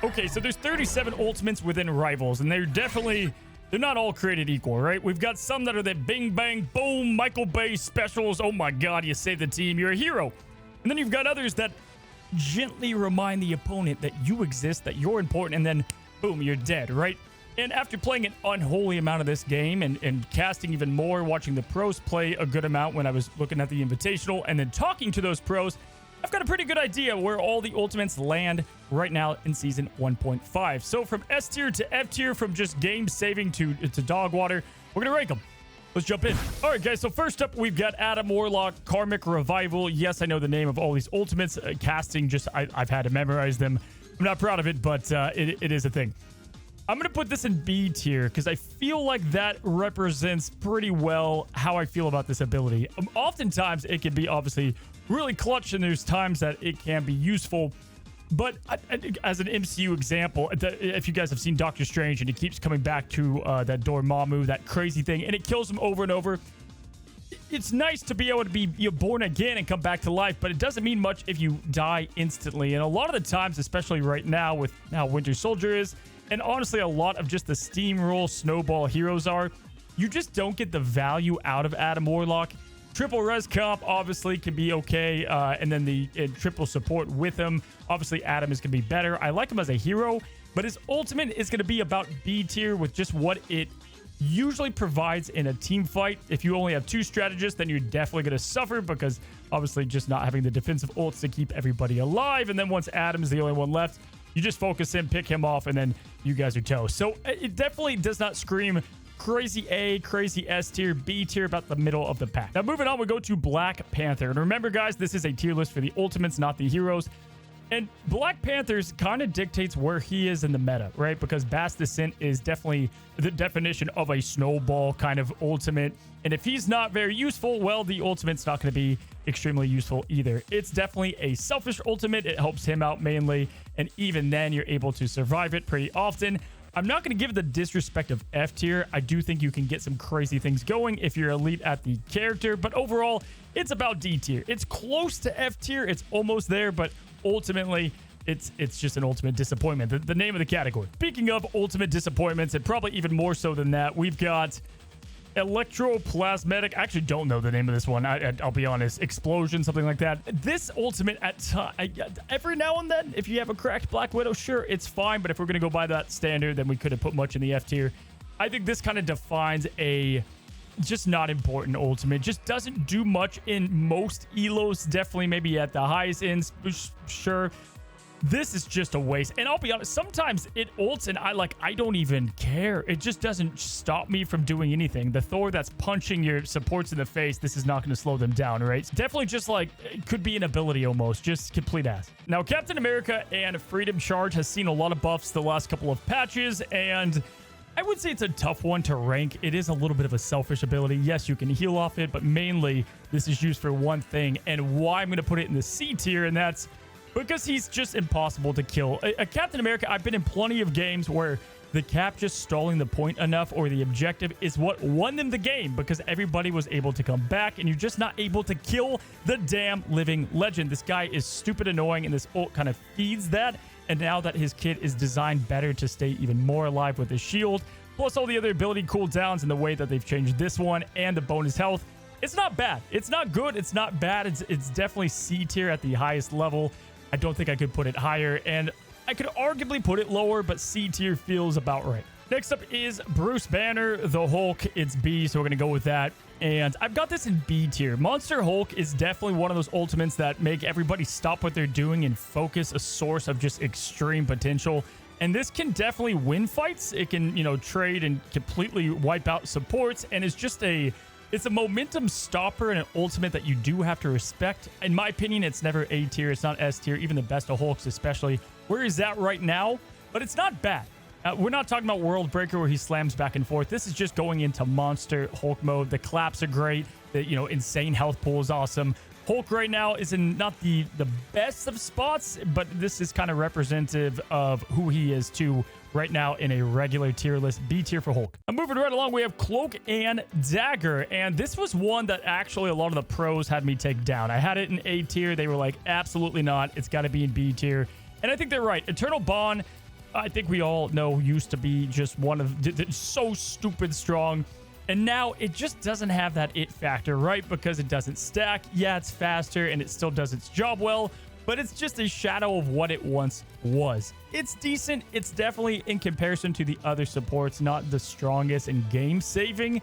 Okay, so there's 37 ultimates within Rivals, and they're not all created equal, right? We've got some that are the bing, bang, boom, Michael Bay specials. Oh my God, you save the team, you're a hero. And then you've got others that gently remind the opponent that you exist, that you're important, and then boom, you're dead, right? And after playing an unholy amount of this game and casting even more, watching the pros play a good amount when I was looking at the Invitational, and then talking to those pros, I've got a pretty good idea where all the ultimates land right now in Season 1.5. So from S tier to F tier, from just game saving to dog water, we're going to rank them. Let's jump in. All right, guys, so first up, we've got Adam Warlock, Karmic Revival. Yes, I know the name of all these ultimates. Casting, I've had to memorize them. I'm not proud of it, but it is a thing. I'm going to put this in B tier because I feel like that represents pretty well how I feel about this ability. Oftentimes, it can be obviously really clutch, and there's times that it can be useful. But as an MCU example, if you guys have seen Doctor Strange and he keeps coming back to that Dormammu, that crazy thing, and it kills him over and over, it's nice to be able to be born again and come back to life, but it doesn't mean much if you die instantly. And a lot of the times, especially right now with how Winter Soldier is, and honestly a lot of just the steamroll snowball heroes are, you just don't get the value out of Adam Warlock. Triple res comp obviously can be okay, and then the triple support with him. Obviously, Adam is going to be better. I like him as a hero, but his ultimate is going to be about B tier with just what it usually provides in a team fight. If you only have two strategists, then you're definitely going to suffer because obviously just not having the defensive ults to keep everybody alive. And then once Adam's the only one left, you just focus him, pick him off, and then you guys are toast. So it definitely does not scream crazy A, crazy S tier, B tier, about the middle of the pack. Now, moving on, we go to Black Panther. And remember, guys, this is a tier list for the ultimates, not the heroes. And Black Panther's kind of dictates where he is in the meta, right? Because Bass Descent is definitely the definition of a snowball kind of ultimate. And if he's not very useful, well, the ultimate's not going to be extremely useful either. It's definitely a selfish ultimate. It helps him out mainly. And even then, you're able to survive it pretty often. I'm not going to give it the disrespect of F tier. I do think you can get some crazy things going if you're elite at the character. But overall, it's about D tier. It's close to F tier. It's almost there, but ultimately, it's just an ultimate disappointment. The name of the category. Speaking of ultimate disappointments, and probably even more so than that, we've got Electroplasmatic. I actually don't know the name of this one. I'll be honest. Explosion, something like that. This ultimate, every now and then, if you have a cracked Black Widow, sure, it's fine. But if we're going to go by that standard, then we could have put much in the F tier. I think this kind of defines a just not important ultimate. Just doesn't do much in most elos. Definitely maybe at the highest ends, sure. This is just a waste. And I'll be honest, sometimes it ults and I don't even care. It just doesn't stop me from doing anything. The Thor that's punching your supports in the face, this is not going to slow them down, right? It's definitely just like, it could be an ability almost, just complete ass. Now, Captain America and Freedom Charge has seen a lot of buffs the last couple of patches, and I would say it's a tough one to rank. It is a little bit of a selfish ability. Yes, you can heal off it, but mainly this is used for one thing, and why I'm going to put it in the C tier, and that's because he's just impossible to kill. A Captain America, I've been in plenty of games where the Cap just stalling the point enough or the objective is what won them the game because everybody was able to come back and you're just not able to kill the damn living legend. This guy is stupid annoying and this ult kind of feeds that. And now that his kit is designed better to stay even more alive with his shield, plus all the other ability cooldowns and the way that they've changed this one and the bonus health, it's not bad. It's not good. It's not bad. It's definitely C tier at the highest level. I don't think I could put it higher, and I could arguably put it lower, but C tier feels about right. Next up is Bruce Banner, the Hulk. It's B, so we're going to go with that. And I've got this in B tier. Monster Hulk is definitely one of those ultimates that make everybody stop what they're doing and focus, a source of just extreme potential. And this can definitely win fights. It can, trade and completely wipe out supports, and it's just it's a momentum stopper and an ultimate that you do have to respect. In my opinion, it's never A tier. It's not S tier. Even the best of Hulks, especially. Where is that right now? But it's not bad. We're not talking about World Breaker where he slams back and forth. This is just going into Monster Hulk mode. The claps are great. The insane health pool is awesome. Hulk right now is in not the best of spots, but this is kind of representative of who he is too right now in a regular tier list. B tier for Hulk. I'm moving right along. We have Cloak and Dagger, and this was one that actually a lot of the pros had me take down. I had it in A tier. They were like, absolutely not. It's got to be in B tier. And I think they're right. Eternal Bond I think we all know used to be just one of so stupid strong. And now it just doesn't have that it factor, right? Because it doesn't stack. Yeah, it's faster and it still does its job well, but it's just a shadow of what it once was. It's decent. It's definitely, in comparison to the other supports, not the strongest and game saving.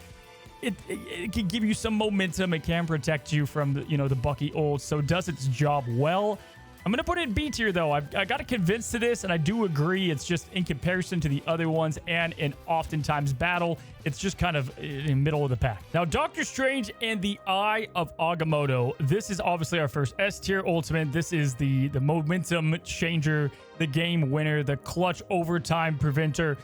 It can give you some momentum. It can protect you from the Bucky ult, so it does its job well. I'm going to put it in B tier, though. I got to convince to this, and I do agree. It's just in comparison to the other ones and in oftentimes battle, it's just kind of in the middle of the pack. Now, Doctor Strange and the Eye of Agamotto. This is obviously our first S tier ultimate. This is the momentum changer, the game winner, the clutch overtime preventer.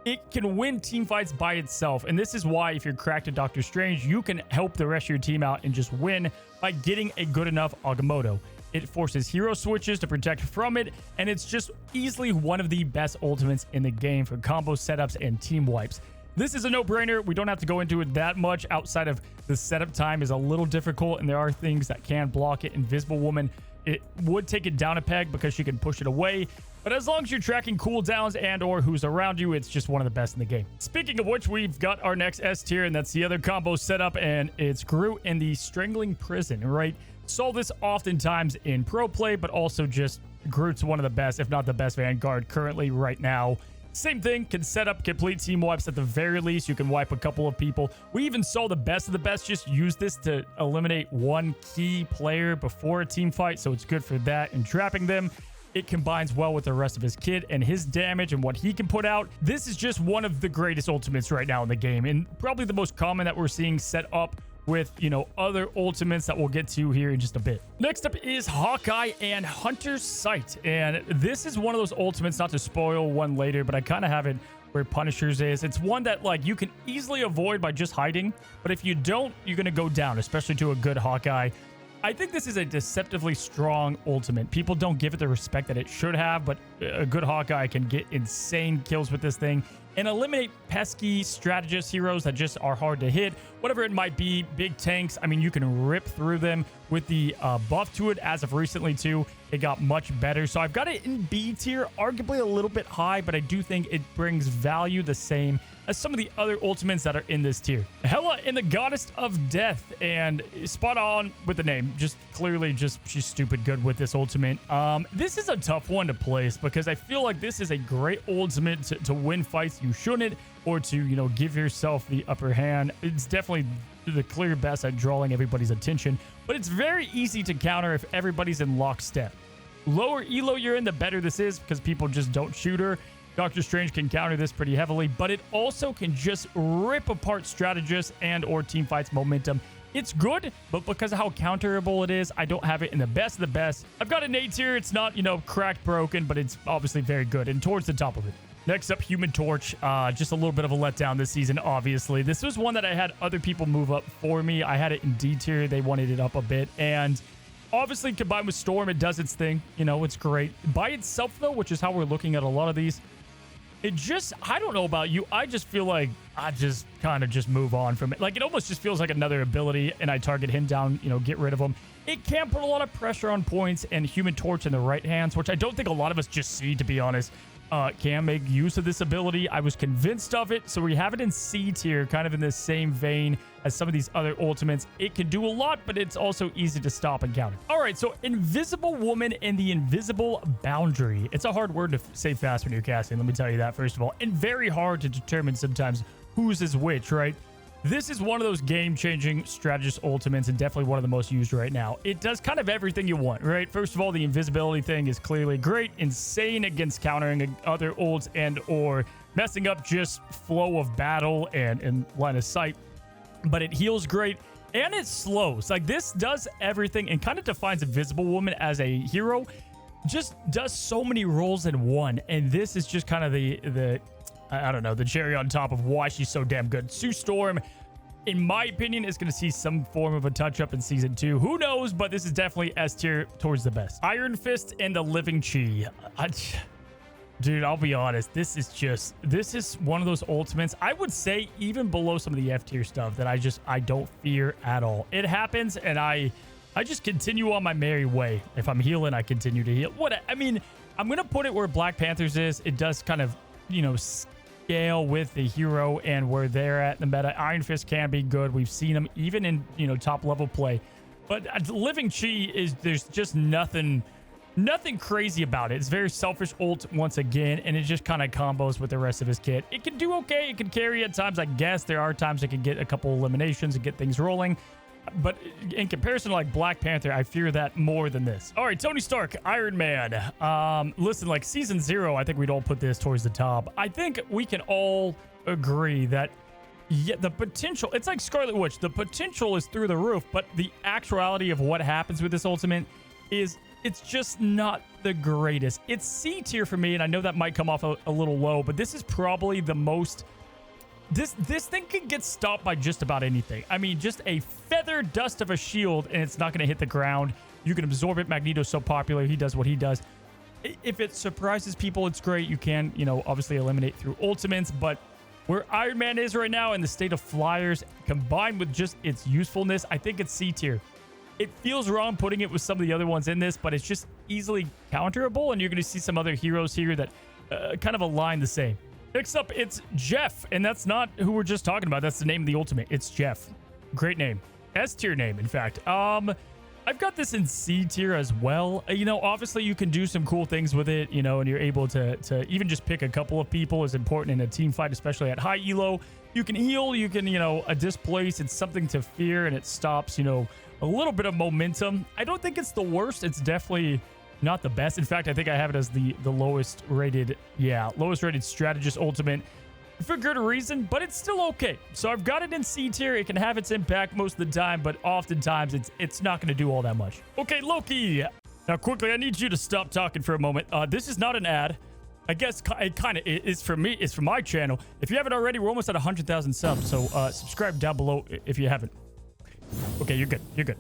It can win team fights by itself, and this is why if you're cracked at Doctor Strange, you can help the rest of your team out and just win by getting a good enough Agamotto. It forces hero switches to protect from it, and it's just easily one of the best ultimates in the game for combo setups and team wipes. This is a no-brainer. We don't have to go into it that much outside of the setup time is a little difficult, and there are things that can block it. Invisible Woman, it would take it down a peg because she can push it away, but as long as you're tracking cooldowns and or who's around you, it's just one of the best in the game. Speaking of which, we've got our next S tier, and that's the other combo setup, and it's Groot in the Strangling Prison, right? Saw this oftentimes in pro play, but also just Groot's one of the best, if not the best Vanguard currently right now. Same thing, can set up complete team wipes at the very least. You can wipe a couple of people. We even saw the best of the best just use this to eliminate one key player before a team fight, so it's good for that and trapping them. It combines well with the rest of his kit and his damage and what he can put out. This is just one of the greatest ultimates right now in the game, and probably the most common that we're seeing set up with, other ultimates that we'll get to here in just a bit. Next up is Hawkeye and Hunter's Sight. And this is one of those ultimates, not to spoil one later, but I kind of have it where Punisher's is. It's one that, you can easily avoid by just hiding. But if you don't, you're going to go down, especially to a good Hawkeye. I think this is a deceptively strong ultimate. People don't give it the respect that it should have, but a good Hawkeye can get insane kills with this thing and eliminate pesky strategist heroes that just are hard to hit. Whatever it might be, big tanks, I mean, you can rip through them with the buff to it as of recently, too. It got much better. So I've got it in B tier, arguably a little bit high, but I do think it brings value the same as some of the other ultimates that are in this tier. Hela in the Goddess of Death, and spot on with the name. Just clearly, she's stupid good with this ultimate. This is a tough one to place because I feel like this is a great ultimate to win fights you shouldn't, or to, give yourself the upper hand. It's definitely the clear best at drawing everybody's attention, but it's very easy to counter if everybody's in lockstep. Lower elo you're in, the better this is because people just don't shoot her. Doctor Strange can counter this pretty heavily, but it also can just rip apart strategists and or team fights momentum. It's good, but because of how counterable it is, I don't have it in the best of the best. I've got an A tier. It's not, cracked broken, but it's obviously very good and towards the top of it. Next up, Human Torch. Just a little bit of a letdown this season, obviously. This was one that I had other people move up for me. I had it in D tier. They wanted it up a bit, and obviously combined with Storm, it does its thing. It's great. By itself, though, which is how we're looking at a lot of these, it just, I don't know about you, I just feel like I just kind of just move on from it. It almost just feels like another ability, and I target him down, get rid of him. It can put a lot of pressure on points, and Human Torch in the right hands, which I don't think a lot of us just see, to be honest, can make use of this ability. I was convinced of it, so we have it in C tier, kind of in the same vein as some of these other ultimates. It can do a lot, but it's also easy to stop and counter. All right, so Invisible Woman and the Invisible Boundary. It's a hard word to say fast when you're casting, let me tell you that, first of all, and very hard to determine sometimes whose is which, right? This is one of those game-changing strategist ultimates and definitely one of the most used right now. It does kind of everything you want, right? First of all, the invisibility thing is clearly great, insane against countering other ults and or messing up just flow of battle and line of sight. But it heals great, and it slows. This does everything and kind of defines Invisible Woman as a hero. Just does so many roles in one, and this is just kind of the I don't know, the cherry on top of why she's so damn good. Sue Storm, in my opinion, is going to see some form of a touch-up in Season 2. Who knows, but this is definitely S tier towards the best. Iron Fist and the Living Chi. Dude, I'll be honest. This is one of those ultimates, I would say, even below some of the F tier stuff that I don't fear at all. It happens, and I just continue on my merry way. If I'm healing, I continue to heal. I'm going to put it where Black Panther's is. It does kind of, you know, scale with the hero and where they're at in the meta. Iron Fist can be good. We've seen them even in, you know, top level play. But Living Chi is, there's just nothing crazy about it. It's very selfish ult once again, and it just kind of combos with the rest of his kit. It can do okay. It can carry at times, I guess. There are times it can get a couple eliminations and get things rolling. But in comparison to like Black Panther, I fear that more than this. All right, Tony Stark, Iron Man. Listen, like season 0, I think we'd all put this towards the top. I think we can all agree that yeah, the potential, it's like Scarlet Witch. The potential is through the roof, but the actuality of what happens with this ultimate is it's just not the greatest. It's C tier for me, and I know that might come off a little low, but this is probably the most... This thing can get stopped by just about anything. I mean, just a feather dust of a shield, and it's not going to hit the ground. You can absorb it. Magneto's so popular. He does what he does. If it surprises people, it's great. You can, you know, obviously eliminate through ultimates, but where Iron Man is right now in the state of flyers, combined with just its usefulness, I think it's C tier. It feels wrong putting it with some of the other ones in this, but it's just easily counterable, and you're going to see some other heroes here that kind of align the same. Next up, it's Jeff, and that's not who we're just talking about. That's the name of the ultimate. It's Jeff. Great name. S tier name, in fact. I've got this in C tier as well. You know, obviously you can do some cool things with it, you know, and you're able to even just pick a couple of people is important in a team fight, especially at high elo. You can heal, you can, you know, displace. It's something to fear, and it stops, you know, a little bit of momentum. I don't think it's the worst. It's definitely not the best. In fact, I think I have it as the lowest rated, lowest rated strategist ultimate for good reason, but it's still okay. So I've got it in C tier. It can have its impact most of the time, but oftentimes it's not going to do all that much. Okay, Loki. Now, quickly, I need you to stop talking for a moment. This is not an ad. I guess it kind of is for me. It's for my channel. If you haven't already, we're almost at 100,000 subs, so subscribe down below if you haven't. Okay, you're good. You're good.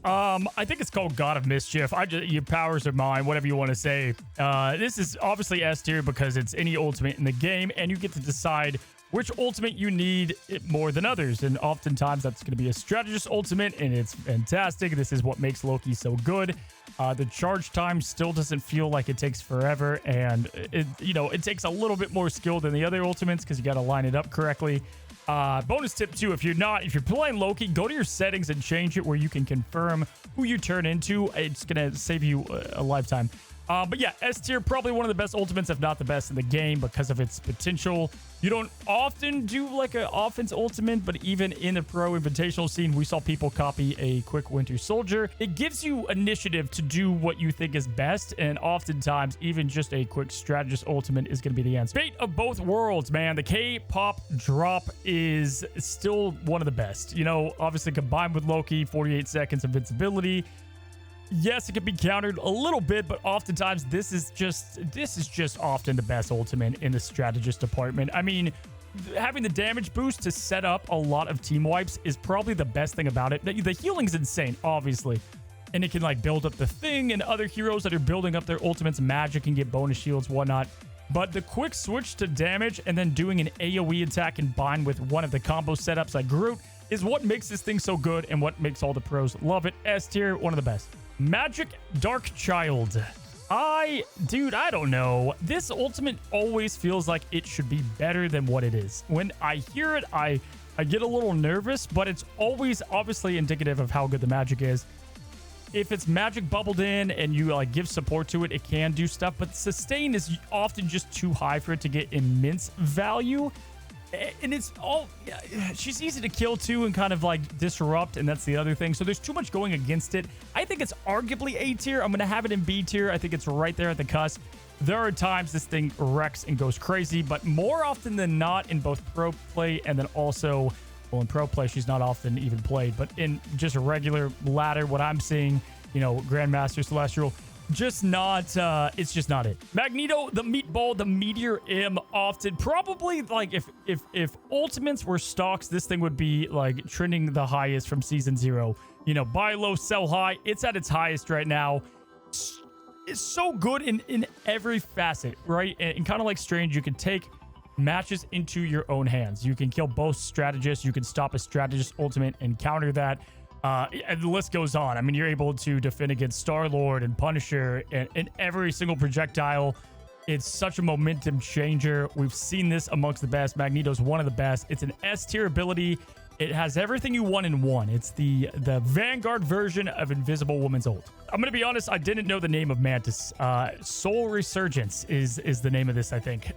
I think it's called God of Mischief. Your powers are mine, whatever you want to say. This is obviously S tier because it's any ultimate in the game, and you get to decide which ultimate you need more than others. And oftentimes that's going to be a strategist ultimate, and it's fantastic. This is what makes Loki so good. The charge time still doesn't feel like it takes forever, and it takes a little bit more skill than the other ultimates because you got to line it up correctly. Bonus tip too, if you're playing Loki, go to your settings and change it where you can confirm who you turn into. It's gonna save you a lifetime. But yeah, S tier, probably one of the best ultimates, if not the best in the game because of its potential. You don't often do like an offense ultimate, but even in the pro invitational scene, we saw people copy a quick Winter Soldier. It gives you initiative to do what you think is best, and oftentimes even just a quick strategist ultimate is going to be the answer. Fate of both worlds, man. The K-pop drop is still one of the best. You know, obviously combined with Loki, 48 seconds invincibility. Yes, it can be countered a little bit, but oftentimes this is just often the best ultimate in the strategist department. I mean, having the damage boost to set up a lot of team wipes is probably the best thing about it. The healing's insane, obviously, and it can like build up the Thing and other heroes that are building up their ultimates. Magik can get bonus shields, whatnot. But the quick switch to damage and then doing an AoE attack combined with one of the combo setups like Groot is what makes this thing so good and what makes all the pros love it. S tier, one of the best. Magik Dark Child. I don't know. This ultimate always feels like it should be better than what it is. When I hear it, I get a little nervous, but it's always obviously indicative of how good the magic is. If it's magic bubbled in and you like give support to it, it can do stuff, but sustain is often just too high for it to get immense value. And it's all, she's easy to kill too and kind of like disrupt, and that's the other thing. So there's too much going against it. I think it's arguably A tier. I'm going to have it in B tier. I think it's right there at the cusp. There are times this thing wrecks and goes crazy, but more often than not in both pro play and then also, well, in pro play, she's not often even played, but in just a regular ladder, what I'm seeing, you know, Grandmaster, Celestial, just not, it's just not it. Magneto, the Meatball, the Meteor M, often, probably, like, if ultimates were stocks, this thing would be, like, trending the highest from season 0. You know, buy low, sell high. It's at its highest right now. It's so good in every facet, right? And kind of like Strange, you can take matches into your own hands. You can kill both strategists. You can stop a strategist ultimate and counter that. And the list goes on. I mean, you're able to defend against Star-Lord and Punisher and every single projectile. It's such a momentum changer. We've seen this amongst the best. Magneto's one of the best. It's an S tier ability. It has everything you want in one. It's the Vanguard version of Invisible Woman's ult. I'm going to be honest, I didn't know the name of Mantis. Soul Resurgence is the name of this, I think.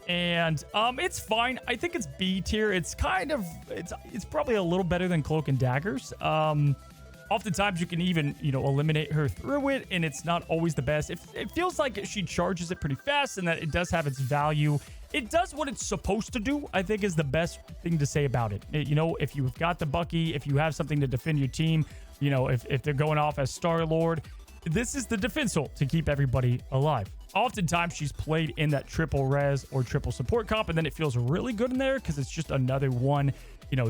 And it's fine. I think it's B tier. It's kind of, it's probably a little better than Cloak and Daggers. Oftentimes you can even, eliminate her through it, and it's not always the best. It feels like she charges it pretty fast and that it does have its value. It does what it's supposed to do, I think, is the best thing to say about it. If you've got the Bucky, if you have something to defend your team, if they're going off as Star-Lord, this is the defense ult to keep everybody alive. Oftentimes, she's played in that triple res or triple support comp, and then it feels really good in there because it's just another one,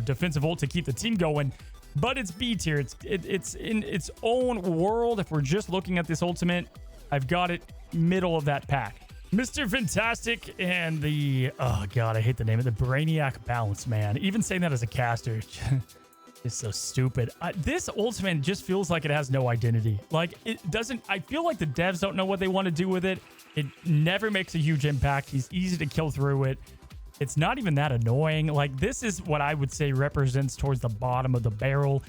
defensive ult to keep the team going. But it's B tier. It's in its own world. If we're just looking at this ultimate, I've got it middle of that pack. Mr. Fantastic and the, oh God, I hate the name of the Brainiac balance, man. Even saying that as a caster is so stupid. This ultimate just feels like it has no identity. Like, it doesn't, I feel like the devs don't know what they want to do with it. It never makes a huge impact. He's easy to kill through it. It's not even that annoying. Like, this is what I would say represents towards the bottom of the barrel.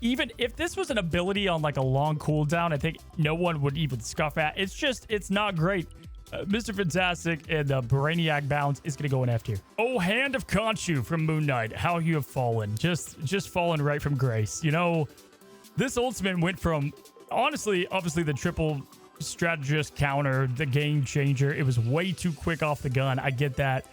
Even if this was an ability on like a long cooldown, I think no one would even scuff at. It's not great. Mr. Fantastic and the Brainiac bounce is going to go in F tier. Oh, Hand of Khonshu from Moon Knight. How you have fallen. Just fallen right from grace. This ultimate went from, honestly, obviously the triple strategist counter, the game changer. It was way too quick off the gun. I get that.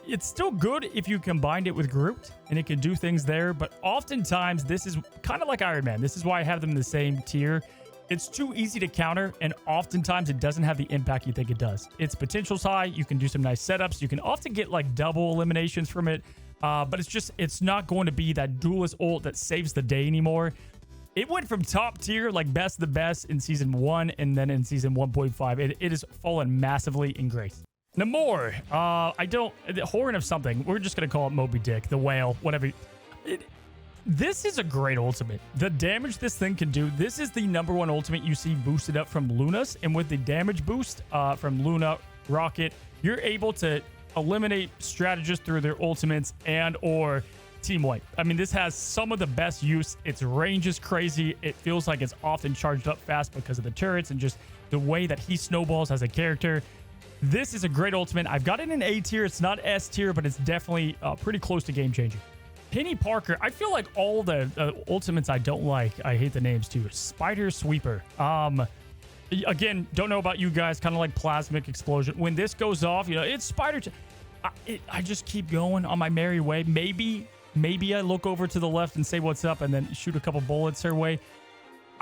It's still good if you combined it with Groot, and it can do things there. But oftentimes, this is kind of like Iron Man. This is why I have them in the same tier. It's too easy to counter, and oftentimes it doesn't have the impact you think it does. Its potential's high. You can do some nice setups. You can often get like double eliminations from it, but it's not going to be that duelist ult that saves the day anymore. It went from top tier, like best of the best in season 1, and then in season 1.5, it has fallen massively in grace. Namor, the Horn of something. We're just going to call it Moby Dick, the whale, whatever. This is a great ultimate. The damage this thing can do, this is the #1 ultimate you see boosted up from Luna's. And with the damage boost from Luna, Rocket, you're able to eliminate strategists through their ultimates and or team wipe. I mean, this has some of the best use. Its range is crazy. It feels like it's often charged up fast because of the turrets and just the way that he snowballs as a character. This is a great ultimate. I've got it in A tier. It's not S tier, but it's definitely pretty close to game changing. Peni Parker, I feel like all the ultimates I don't like, I hate the names too. Spider Sweeper. Again, don't know about you guys, kind of like Plasmic Explosion. When this goes off, it's Spider. I just keep going on my merry way. Maybe I look over to the left and say what's up and then shoot a couple bullets her way.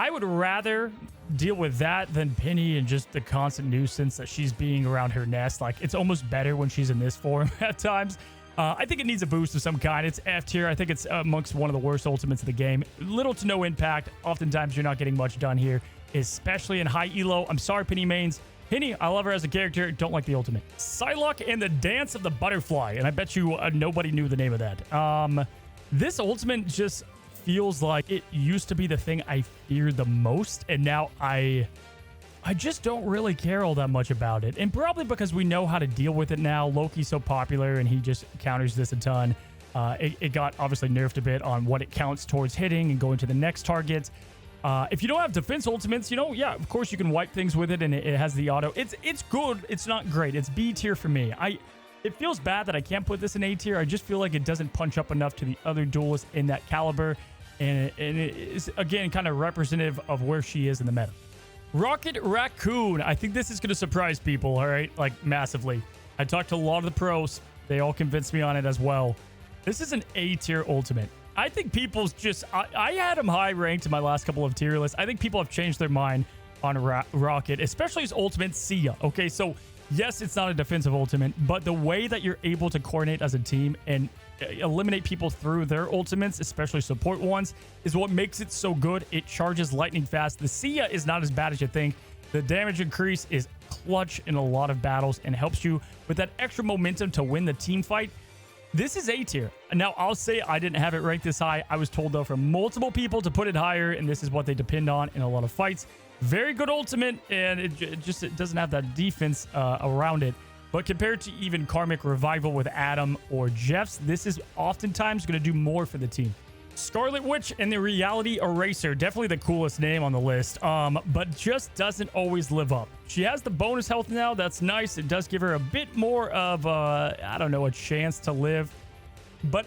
I would rather deal with that than Penny and just the constant nuisance that she's being around her nest. Like, it's almost better when she's in this form at times. I think it needs a boost of some kind. It's F tier. I think it's amongst one of the worst ultimates of the game. Little to no impact. Oftentimes, you're not getting much done here, especially in high elo. I'm sorry, Penny mains. Penny, I love her as a character. Don't like the ultimate. Psylocke and the Dance of the Butterfly. And I bet you nobody knew the name of that. This ultimate just feels like it used to be the thing I feared the most. And now I just don't really care all that much about it. And probably because we know how to deal with it now. Loki's so popular and he just counters this a ton. It got obviously nerfed a bit on what it counts towards hitting and going to the next target. If you don't have defense ultimates, yeah, of course you can wipe things with it and it has the auto. It's good. It's not great. It's B tier for me. It feels bad that I can't put this in A tier. I just feel like it doesn't punch up enough to the other duelists in that caliber. And it is, again, kind of representative of where she is in the meta. Rocket Raccoon. I think this is going to surprise people, all right? Like, massively. I talked to a lot of the pros. They all convinced me on it as well. This is an A tier ultimate. I think people's just... I had him high ranked in my last couple of tier lists. I think people have changed their mind on Rocket, especially his ultimate, Sia. Okay, so yes, it's not a defensive ultimate, but the way that you're able to coordinate as a team and eliminate people through their ultimates, especially support ones, is what makes it so good. It charges lightning fast. The Sia is not as bad as you think. The damage increase is clutch in a lot of battles and helps you with that extra momentum to win the team fight. This is A tier. Now, I'll say I didn't have it ranked this high. I was told, though, from multiple people to put it higher, and this is what they depend on in a lot of fights. Very good ultimate, and it doesn't have that defense around it. But compared to even Karmic Revival with Adam or Jeff's, this is oftentimes going to do more for the team. Scarlet Witch and the Reality Eraser, definitely the coolest name on the list, but just doesn't always live up. She has the bonus health now. That's nice. It does give her a bit more of, I don't know, a chance to live. But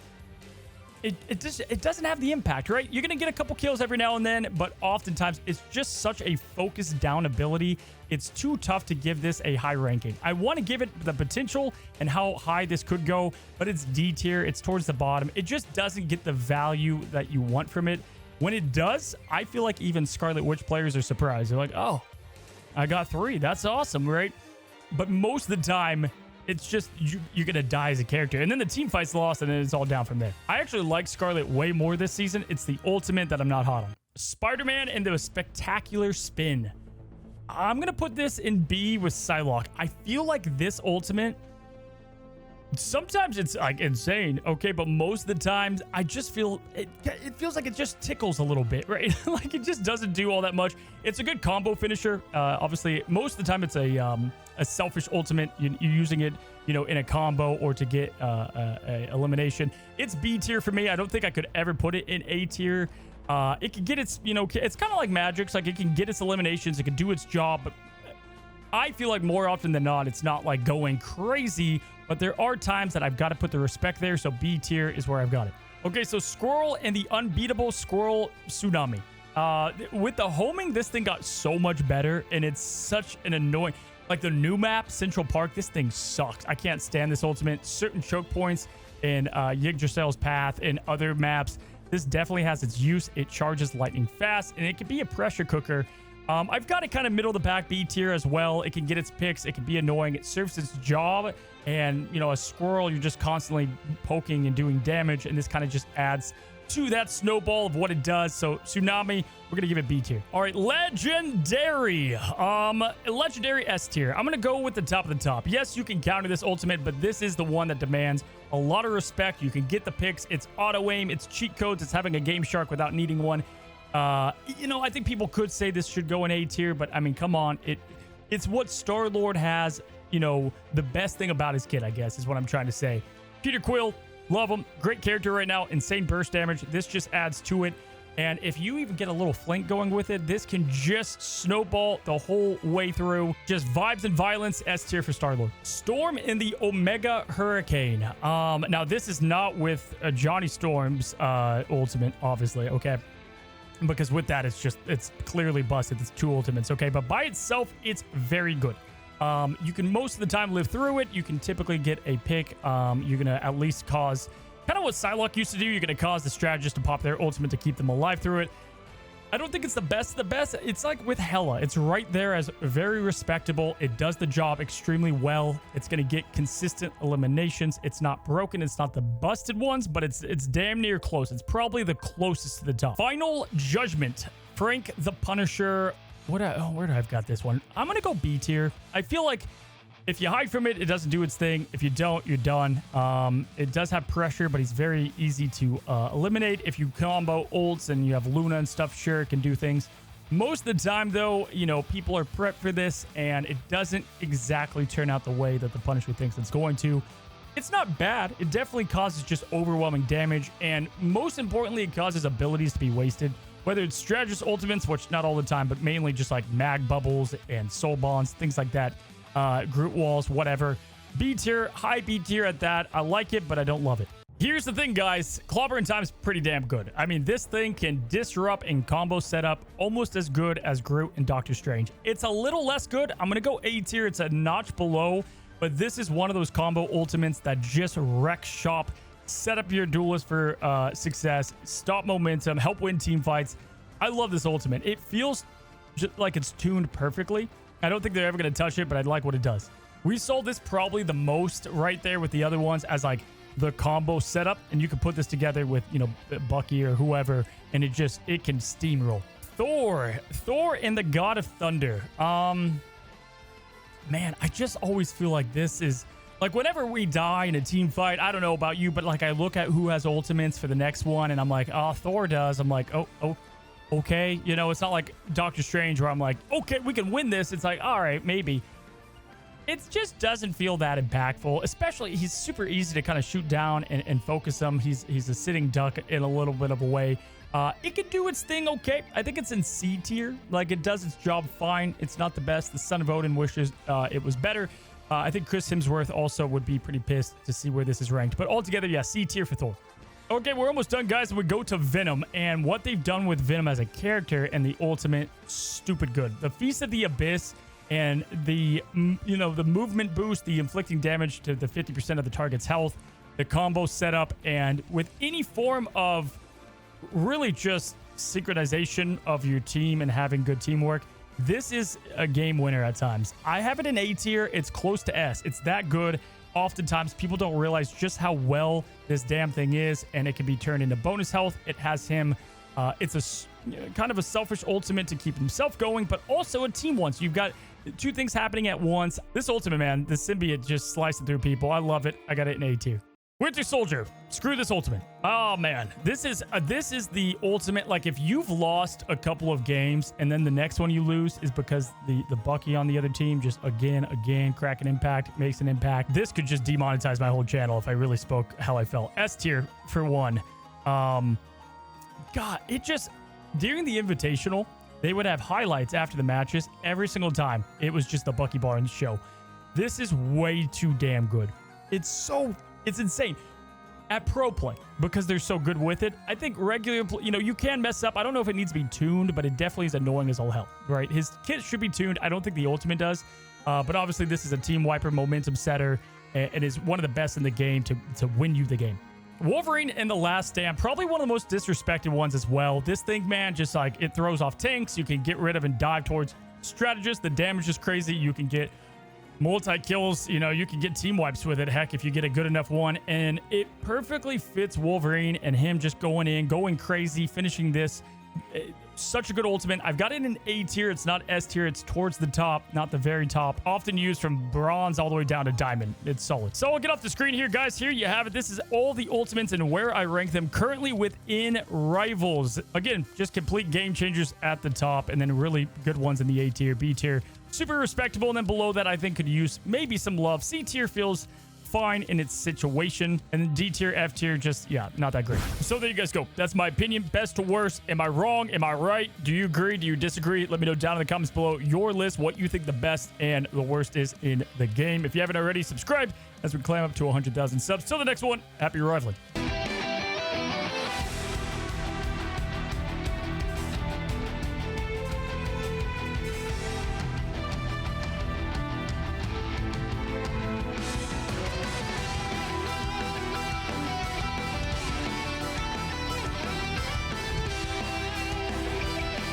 it doesn't have the impact, right? You're going to get a couple kills every now and then, but oftentimes it's just such a focused down ability. It's too tough to give this a high ranking. I want to give it the potential and how high this could go, but it's D tier. It's towards the bottom. It just doesn't get the value that you want from it. When it does, I feel like even Scarlet Witch players are surprised. They're like, oh, I got 3. That's awesome, right? But most of the time, it's just you're going to die as a character. And then the team fight's lost, and then it's all down from there. I actually like Scarlet way more this season. It's the ultimate that I'm not hot on. Spider-Man and the Spectacular Spin. I'm going to put this in B with Psylocke. I feel like this ultimate, sometimes it's like insane, okay? But most of the times, I just feel, it feels like it just tickles a little bit, right? Like it just doesn't do all that much. It's a good combo finisher. Obviously, most of the time, it's a selfish ultimate. You're using it, you know, in a combo or to get a elimination. It's B tier for me. I don't think I could ever put it in A tier. It can get its, you know, it's kind of like Magik's. Like it can get its eliminations. It can do its job. But I feel like more often than not, it's not like going crazy. But there are times that I've got to put the respect there. So B tier is where I've got it. Okay, so Squirrel and the Unbeatable Squirrel Tsunami. With the homing, this thing got so much better. And it's such an annoying... Like the new map, Central Park, this thing sucks. I can't stand this ultimate. Certain choke points in Yggdrasil's Path and other maps, this definitely has its use. It charges lightning fast, and it can be a pressure cooker. I've got it kind of middle of the pack, B tier as well. It can get its picks. It can be annoying. It serves its job. And, you know, a squirrel, you're just constantly poking and doing damage, and this kind of just adds to that snowball of what it does. So Tsunami, we're gonna give it B tier. All right, legendary S tier. I'm gonna go with the top of the top. Yes, you can counter this ultimate, but this is the one that demands a lot of respect. You can get the picks. It's auto aim, it's cheat codes, it's having a game shark without needing one. You know, I think people could say this should go in A tier, but I mean, come on, it's what Star-Lord has. You know, the best thing about his kit, I guess, is what I'm trying to say. Peter Quill, love him. Great character right now. Insane burst damage. This just adds to it. And if you even get a little flank going with it, this can just snowball the whole way through. Just vibes and violence. S tier for Star-Lord. Storm in the Omega Hurricane. Now, this is not with Johnny Storm's ultimate, obviously, okay? Because with that, it's clearly busted. It's 2 ultimates, okay? But by itself, it's very good. You can most of the time live through it. You can typically get a pick. You're going to at least cause kind of what Psylocke used to do. You're going to cause the strategist to pop their ultimate to keep them alive through it. I don't think it's the best of the best. It's like with Hela. It's right there as very respectable. It does the job extremely well. It's going to get consistent eliminations. It's not broken. It's not the busted ones, but it's damn near close. It's probably the closest to the top. Final Judgment. Frank the Punisher. Where do I've got this one? I'm going to go B tier. I feel like if you hide from it, it doesn't do its thing. If you don't, you're done. It does have pressure, but he's very easy to eliminate. If you combo ults and you have Luna and stuff, sure, it can do things. Most of the time, though, you know, people are prepped for this, and it doesn't exactly turn out the way that the Punisher thinks it's going to. It's not bad. It definitely causes just overwhelming damage, and most importantly, it causes abilities to be wasted. Whether it's strategist ultimates, which not all the time, but mainly just like mag bubbles and soul bonds, things like that. Groot walls, whatever. B tier, high B tier at that. I like it, but I don't love it. Here's the thing, guys. Clobbering Time's pretty damn good. I mean, this thing can disrupt in combo setup almost as good as Groot and Doctor Strange. It's a little less good. I'm going to go A tier. It's a notch below, but this is one of those combo ultimates that just wreck shop. Set up your duelist for success, stop momentum, help win team fights. I love this ultimate. It feels just like it's tuned perfectly. I don't think they're ever going to touch it, but I like what it does. We sold this probably the most right there with the other ones as like the combo setup, and you can put this together with, you know, Bucky or whoever, and it can steamroll. Thor and the God of Thunder. Man, I just always feel like this is Like, whenever we die in a team fight, I don't know about you, but like I look at who has ultimates for the next one and I'm like, oh, Thor does. I'm like, oh, okay. You know, it's not like Doctor Strange where I'm like, okay, we can win this. It's like, all right, maybe. It just doesn't feel that impactful, especially he's super easy to kind of shoot down and focus him. He's a sitting duck in a little bit of a way. It can do its thing okay. I think it's in C tier. Like, it does its job fine. It's not the best. The Son of Odin wishes it was better. I think Chris Hemsworth also would be pretty pissed to see where this is ranked. But altogether, yeah, C tier for Thor. Okay, we're almost done, guys. We go to Venom, and what they've done with Venom as a character and the ultimate, stupid good. The Feast of the Abyss and the, you know, the movement boost, the inflicting damage to the 50% of the target's health, the combo setup, and with any form of really just synchronization of your team and having good teamwork, this is a game winner at times. I have it in A tier. It's close to S. It's that good. Oftentimes, people don't realize just how well this damn thing is, and it can be turned into bonus health. It has him. It's a kind of a selfish ultimate to keep himself going, but also a team one. So you've got two things happening at once. This ultimate, man, the symbiote just slicing through people. I love it. I got it in A tier. Winter Soldier. Screw this ultimate. Oh, man. This is the ultimate. Like, if you've lost a couple of games and then the next one you lose is because the Bucky on the other team just again crack an impact, makes an impact. This could just demonetize my whole channel if I really spoke how I felt. S tier for one. God, it just... During the Invitational, they would have highlights after the matches every single time. It was just the Bucky bar in the show. This is way too damn good. It's insane at pro play because they're so good with it. I think regular play, you know, you can mess up. I don't know if it needs to be tuned, but it definitely is annoying as all hell, right? His kit should be tuned. I don't think the ultimate does, but obviously this is a team wiper, momentum setter, and is one of the best in the game to win you the game. Wolverine in The Last Stand, probably one of the most disrespected ones as well. This thing, man, just like it throws off tanks. You can get rid of and dive towards strategists. The damage is crazy. You can get multi-kills, you know, you can get team wipes with it, heck, if you get a good enough one, and it perfectly fits Wolverine and him just going crazy, finishing this. Such a good ultimate. I've got it in A tier. It's not S tier. It's towards the top, not the very top. Often used from bronze all the way down to diamond. It's solid. So I'll get off the screen here, guys. Here you have it. This is all the ultimates and where I rank them currently within Rivals. Again, just complete game changers at the top, and then really good ones in the A tier, B tier. Super respectable, and then below that, I think could use maybe some love. C tier feels fine in its situation, and then D tier, F tier, just, yeah, not that great. So there you guys go. That's my opinion, best to worst. Am I wrong? Am I right? Do you agree? Do you disagree? Let me know down in the comments below your list, what you think the best and the worst is in the game. If you haven't already, subscribe as we climb up to 100,000 subs. Till the next one, happy rivaling.